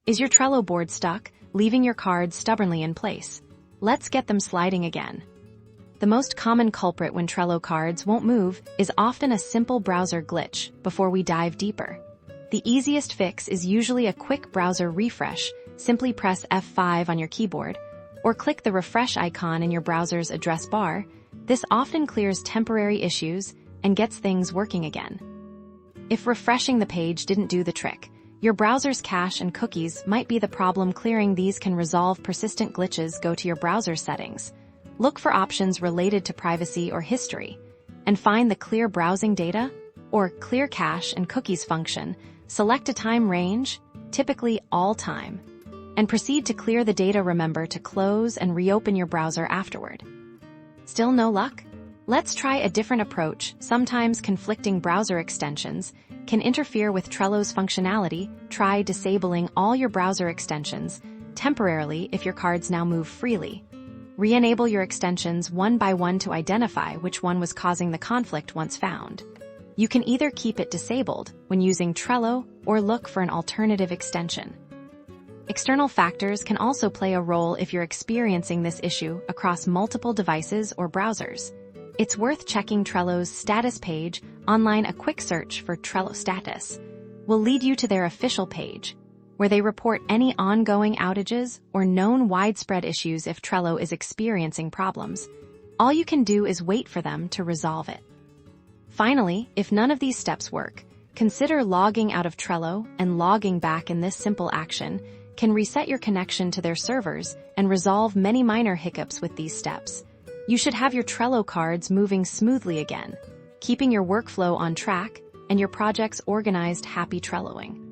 Is your Trello board stuck, leaving your cards stubbornly in place? Let's get them sliding again. The most common culprit when Trello cards won't move is often a simple browser glitch. Before we dive deeper, the easiest fix is usually a quick browser refresh. Simply press F5 on your keyboard, or click the refresh icon in your browser's address bar. This often clears temporary issues and gets things working again. If refreshing the page didn't do the trick, your browser's cache and cookies might be the problem. Clearing these can resolve persistent glitches. Go to your browser settings. Look for options related to privacy or history, and find the Clear Browsing Data or Clear Cache and Cookies function. Select a time range, typically all time, and proceed to clear the data. Remember to close and reopen your browser afterward. Still no luck? Let's try a different approach. Sometimes conflicting browser extensions can interfere with Trello's functionality. Try disabling all your browser extensions temporarily if your cards now move freely. Re-enable your extensions one by one to identify which one was causing the conflict. Once found, you can either keep it disabled when using Trello or look for an alternative extension. External factors can also play a role if you're experiencing this issue across multiple devices or browsers. It's worth checking Trello's status page online. A quick search for Trello status will lead you to their official page, where they report any ongoing outages or known widespread issues. If Trello is experiencing problems, all you can do is wait for them to resolve it. Finally, if none of these steps work, consider logging out of Trello and logging back. In this simple action can reset your connection to their servers and resolve many minor hiccups. With these steps, you should have your Trello cards moving smoothly again, keeping your workflow on track and your projects organized. Happy Trelloing!